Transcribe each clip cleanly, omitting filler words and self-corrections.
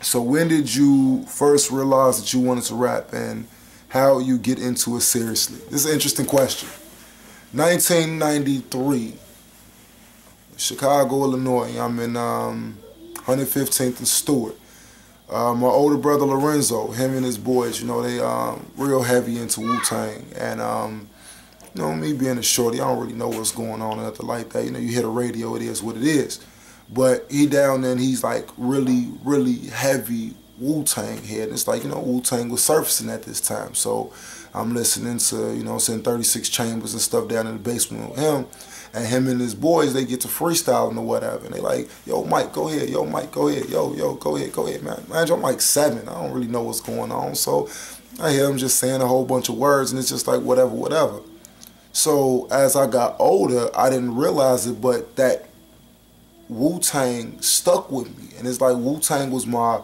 So when did you first realize that you wanted to rap, and how you get into it seriously? This is an interesting question. 1993, Chicago, Illinois. I'm in 115th and Stewart. My older brother Lorenzo, him and his boys, they real heavy into Wu-Tang. And me being a shorty, I don't really know what's going on or nothing like that. You hear the radio, it is what it is. But he down there and he's like really, really heavy Wu-Tang head. And it's like, Wu-Tang was surfacing at this time. So I'm listening to, 36 Chambers and stuff down in the basement with him. And him and his boys, they get to freestyling or whatever. And they like, yo, Mike, go ahead. Yo, Mike, go ahead. Yo, go ahead, man. Man, I'm like 7. I don't really know what's going on. So I hear him just saying a whole bunch of words, and it's just like whatever. So as I got older, I didn't realize it, but that Wu-Tang stuck with me. And it's like Wu-Tang was my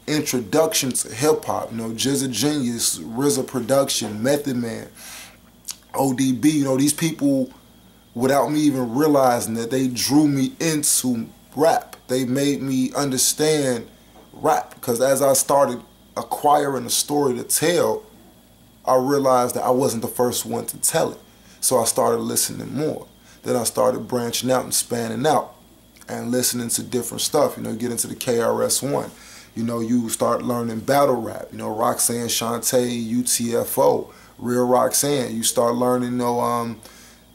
introduction to hip-hop. Jizza Genius, RZA Production, Method Man, ODB, these people, without me even realizing that, they drew me into rap. They made me understand rap, because as I started acquiring a story to tell, I realized that I wasn't the first one to tell it. So I started listening more. Then I started branching out and spanning out and listening to different stuff. Get into the KRS-One. You start learning battle rap. Roxanne Shante, UTFO, Real Roxanne. You start learning,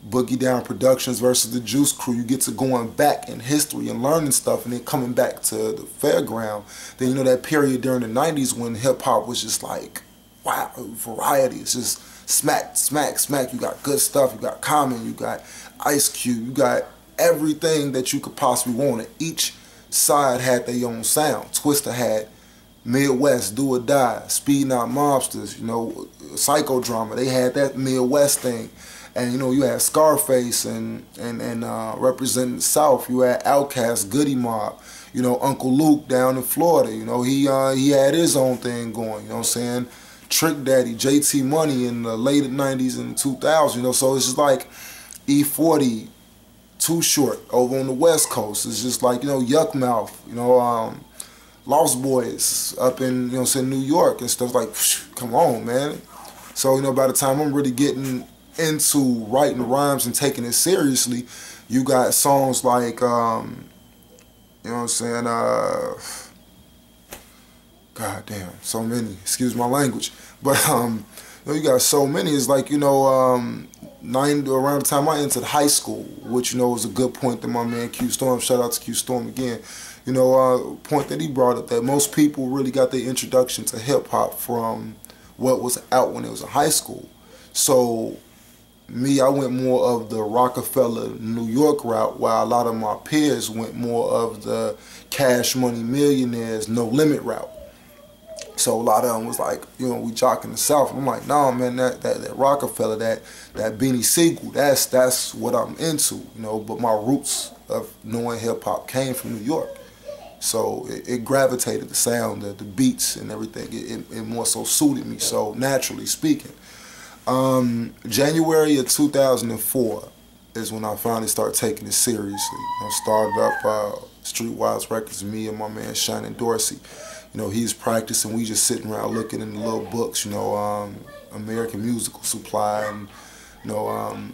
Boogie Down Productions versus the Juice Crew. You get to going back in history and learning stuff, and then coming back to the fairground. Then that period during the 90s when hip-hop was just like, wow, variety. It's just smack. You got good stuff. You got Common. You got Ice Cube. You got everything that you could possibly want. And each side had their own sound. Twista had Midwest, Do or Die, Speed Not Mobsters, Psychodrama. They had that Midwest thing. And you had Scarface and representing the South. You had Outkast, Goody Mob. Uncle Luke down in Florida. He had his own thing going. Trick Daddy, JT Money in the late 90s and 2000s. So it's just like E40, Too Short over on the West Coast. It's just like Yuck Mouth. Lost Boys up in New York and stuff. Like, come on, man. So by the time I'm really getting into writing rhymes and taking it seriously, you got songs like God damn, so many, excuse my language, but you got so many. It's like around the time I entered high school, which was a good point that my man Q Storm, shout out to Q Storm again, point that he brought up, that most people really got their introduction to hip hop from what was out when it was in high school. So me, I went more of the Rockefeller, New York route, while a lot of my peers went more of the Cash Money Millionaires, No Limit route. So a lot of them was like, we jocking the South. I'm like, nah, man, that Rockefeller, that Beanie Siegel, that's what I'm into, But my roots of knowing hip hop came from New York. So it gravitated the sound, the beats and everything. It more so suited me, so naturally speaking. January of 2004 is when I finally started taking it seriously. I started up Streetwise Records, me and my man Shannon Dorsey. He's practicing, we just sitting around looking in the little books, American Musical Supply and,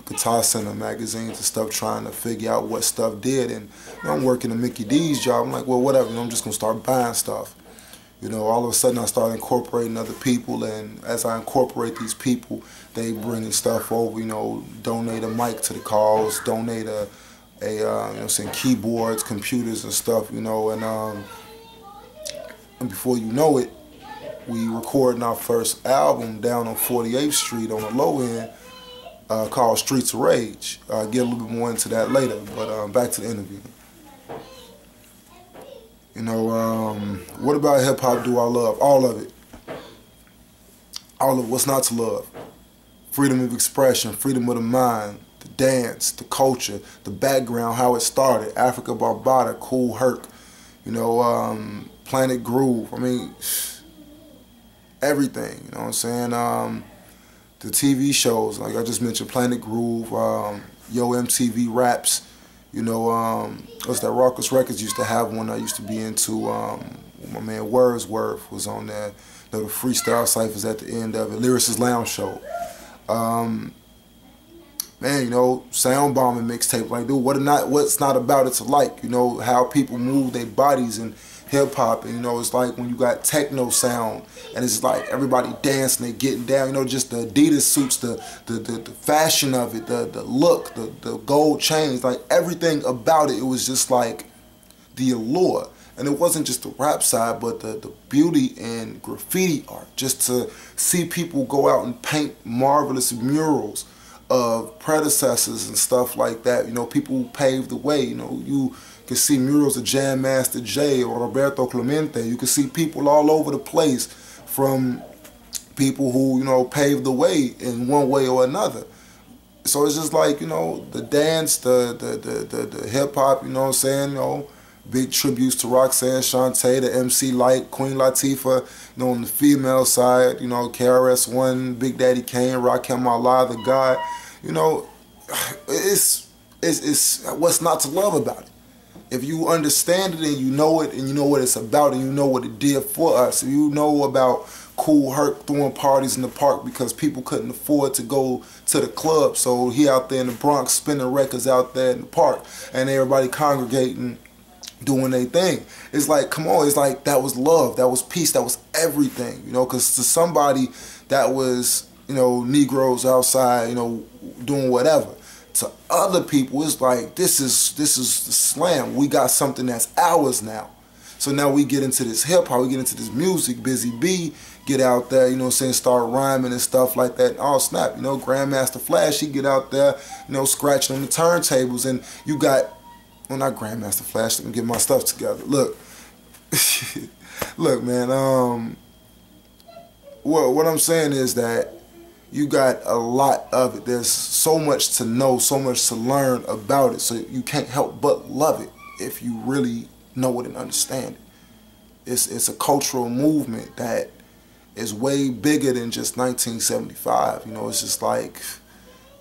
Guitar Center magazines and stuff, trying to figure out what stuff did. And I'm working a Mickey D's job. I'm like, well, whatever, I'm just going to start buying stuff. All of a sudden I started incorporating other people, and as I incorporate these people, they bringing stuff over, donate a mic to the cause, donate keyboards, computers and stuff, and before you know it, we recording our first album down on 48th Street on the low end, called Streets of Rage. I'll get a little bit more into that later, but back to the interview. What about hip hop do I love? All of it. All of what's not to love. Freedom of expression, freedom of the mind, the dance, the culture, the background, how it started. Africa Bambaataa, Kool Herc, Planet Groove. I mean, everything, you know what I'm saying? The TV shows, like I just mentioned, Planet Groove, Yo MTV Raps, what's that, Raucous Records used to have one I used to be into, My man Wordsworth was on there. You know, the freestyle ciphers at the end of it. Lyricist Lounge Show. Man, you know, sound bombing mixtape. Like, dude, what's not about it to like? You know, how people move their bodies and hip hop. And, you know, it's like when you got techno sound and it's like everybody dancing, they getting down. You know, just the Adidas suits, the fashion of it, the look, the gold chains, like everything about it. It was just like the allure. And it wasn't just the rap side, but the beauty in graffiti art. Just to see people go out and paint marvelous murals of predecessors and stuff like that. You know, people who paved the way. You know, you can see murals of Jam Master Jay or Roberto Clemente. You can see people all over the place from people who, you know, paved the way in one way or another. So it's just like, you know, the dance, the hip hop, you know what I'm saying, you know, big tributes to Roxanne Shante, the MC Light, Queen Latifah, you know, on the female side, you know, KRS-One, Big Daddy Kane, Rakim Allah, the God. You know, it's what's not to love about it. If you understand it and you know what it's about and you know what it did for us, if you know about Kool Herc throwing parties in the park because people couldn't afford to go to the club, so he out there in the Bronx spinning records out there in the park and everybody congregating, doing their thing. It's like, come on, it's like that was love, that was peace, that was everything, you know, because to somebody that was, you know, Negroes outside, you know, doing whatever. To other people, it's like, this is the slam. We got something that's ours now. So now we get into this hip hop, we get into this music. Busy B get out there, you know what I'm saying, start rhyming and stuff like that. And all snap, you know, Grandmaster Flash, he get out there, you know, scratching on the turntables. And you got, well, not Grandmaster Flash, let me get my stuff together. Look, look, man, what I'm saying is that you got a lot of it. There's so much to know, so much to learn about it. So you can't help but love it if you really know it and understand it. It's a cultural movement that is way bigger than just 1975. You know, it's just like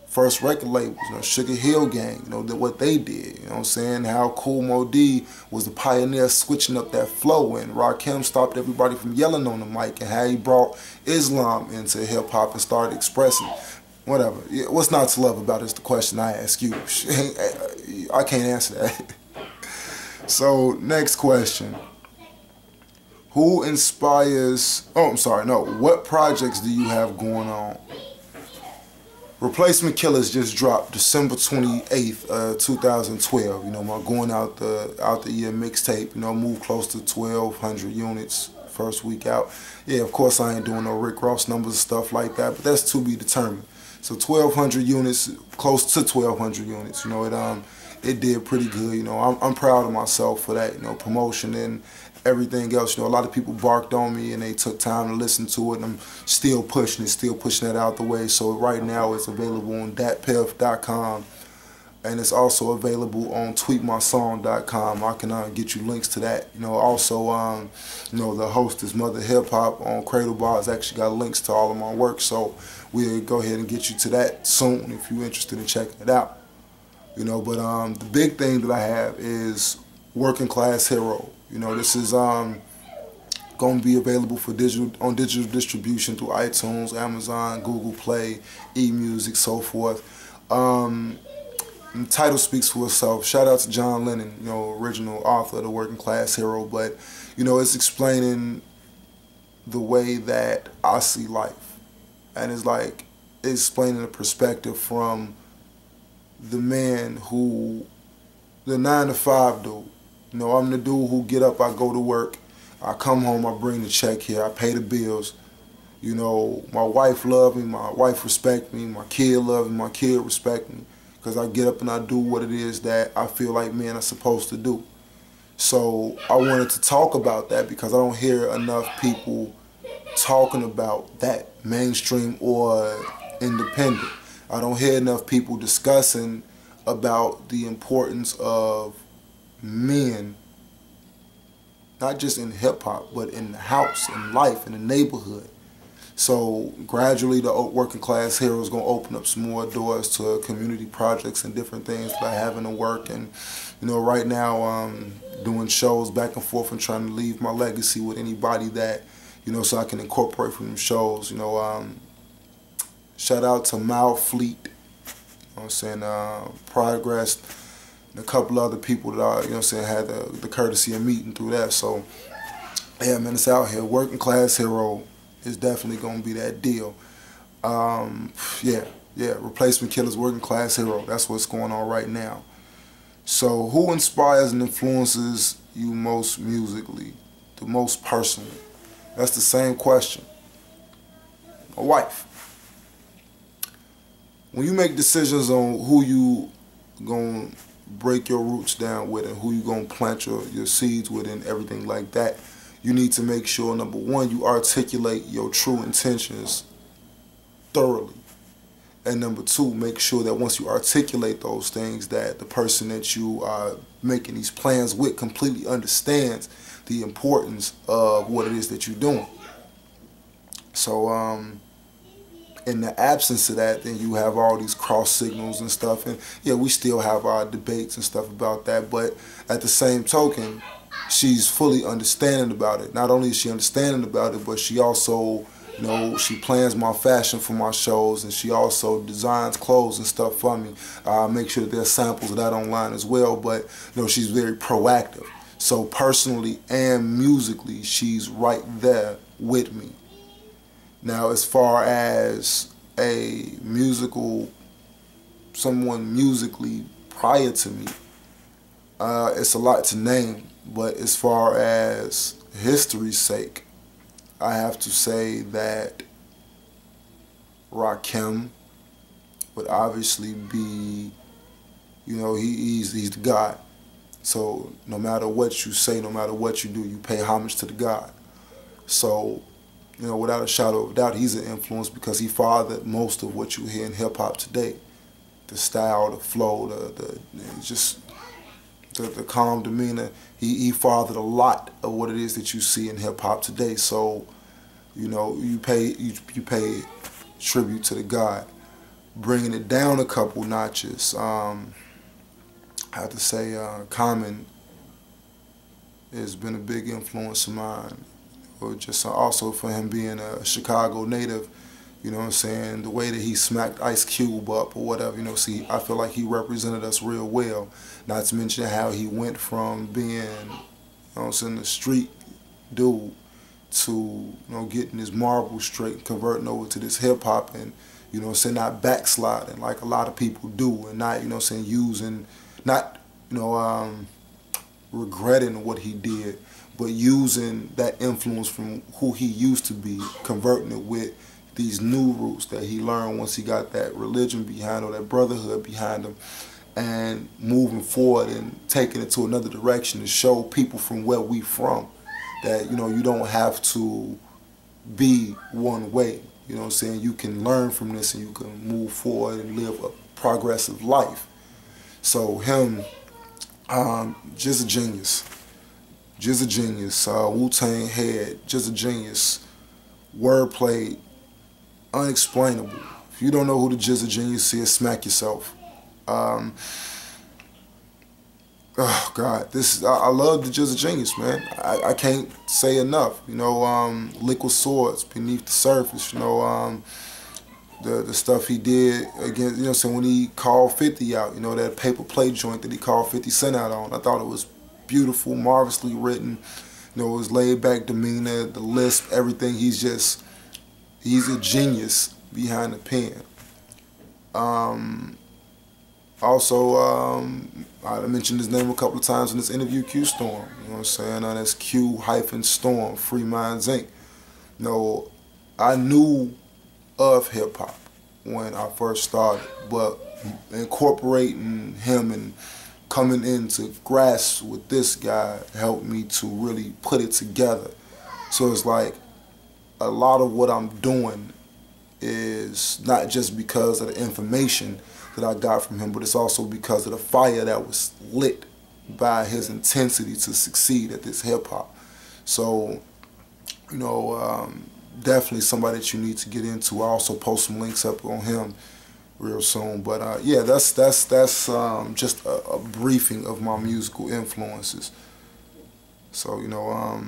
first record labels, you know, Sugar Hill Gang, you know, what they did, you know what I'm saying? How Kool Moe Dee was the pioneer switching up that flow, and Rakim stopped everybody from yelling on the mic, and how he brought Islam into hip hop and started expressing whatever. What's not to love about it is the question I ask you. I can't answer that. So, next question. Who inspires, what projects do you have going on? Replacement Killers just dropped December 28th, 2012. You know, my going out the year mixtape. You know, moved close to 1,200 units first week out. Yeah, of course I ain't doing no Rick Ross numbers and stuff like that, but that's to be determined. So 1,200 units, close to 1,200 units. You know, it did pretty good. You know, I'm proud of myself for that. You know, promotion and everything else. You know, a lot of people barked on me and they took time to listen to it, and I'm still pushing that out the way. So right now it's available on datpiff.com, and it's also available on tweetmysong.com. I can get you links to that. You know, also, you know, the host is Mother Hip Hop on Cradle has actually got links to all of my work, so we'll go ahead and get you to that soon if you're interested in checking it out. You know, but the big thing that I have is Working Class Hero. You know, this is going to be available for digital distribution through iTunes, Amazon, Google Play, eMusic, so forth. The title speaks for itself. Shout out to John Lennon, you know, original author of the Working Class Hero. But, you know, it's explaining the way that I see life. And it's like, it's explaining the perspective from the man who, the 9-to-5 dude. You know, I'm the dude who get up, I go to work, I come home, I bring the check here, I pay the bills. You know, my wife love me, my wife respect me, my kid love me, my kid respect me. Because I get up and I do what it is that I feel like men are supposed to do. So I wanted to talk about that because I don't hear enough people talking about that, mainstream or independent. I don't hear enough people discussing about the importance of men, not just in hip hop, but in the house, in life, in the neighborhood. So gradually the working class hero is going to open up some more doors to community projects and different things that I have in the work. And right now doing shows back and forth and trying to leave my legacy with anybody that, so I can incorporate from them shows. Shout out to Mal Fleet, I'm saying, Progress, and a couple other people that I, had the courtesy of meeting through that. So, yeah, man, it's out here. Working class hero is definitely going to be that deal. Yeah, Replacement Killers, working class hero. That's what's going on right now. So, who inspires and influences you most musically, the most personally? That's the same question. My wife. When you make decisions on who you gonna break your roots down with and who you gonna plant your seeds with and everything like that, you need to make sure, number one, you articulate your true intentions thoroughly. And number two, make sure that once you articulate those things, that the person that you are making these plans with completely understands the importance of what it is that you're doing. So, in the absence of that, then you have all these cross signals and stuff. And yeah, we still have our debates and stuff about that. But at the same token, she's fully understanding about it. Not only is she understanding about it, but she also, she plans my fashion for my shows, and she also designs clothes and stuff for me. Make sure that there's samples of that online as well. But she's very proactive. So personally and musically, she's right there with me. Now, as far as someone musically prior to me, it's a lot to name, but as far as history's sake, I have to say that Rakim would obviously be, he's the God. So no matter what you say, no matter what you do, you pay homage to the God. So, without a shadow of a doubt, he's an influence because he fathered most of what you hear in hip-hop today. The style, the flow, the calm demeanor. He fathered a lot of what it is that you see in hip-hop today. So, you pay tribute to the God. Bringing it down a couple notches, I have to say Common has been a big influence of mine. Or just also for him being a Chicago native, the way that he smacked Ice Cube up or whatever, I feel like he represented us real well. Not to mention how he went from being, the street dude to, getting his marbles straight and converting over to this hip hop and, not backsliding like a lot of people do and not, regretting what he did, but using that influence from who he used to be, converting it with these new roots that he learned once he got that religion behind him, that brotherhood behind him, and moving forward and taking it to another direction to show people from where we from that, you don't have to be one way. You can learn from this and you can move forward and live a progressive life. So him, just a genius. Just a genius. Wu-Tang head, just a genius. Wordplay, unexplainable. If you don't know who the Jizza Genius is, smack yourself. Oh God, I love the Jizza Genius, man. I can't say enough. Liquid Swords, Beneath the Surface. The stuff he did against, when he called 50 out. That paper plate joint that he called 50 Cent out on. I thought it was beautiful, marvelously written. His laid back demeanor, the lisp, everything. He's a genius behind the pen. Also, I mentioned his name a couple of times in this interview, Q Storm. That's Q-Storm, Free Minds Inc. I knew of hip hop when I first started, but incorporating him and coming into grasp with this guy helped me to really put it together. So it's like a lot of what I'm doing is not just because of the information that I got from him, but it's also because of the fire that was lit by his intensity to succeed at this hip hop. So, definitely somebody that you need to get into. I also post some links up on him real soon. But yeah, that's just a briefing of my musical influences. So, you know,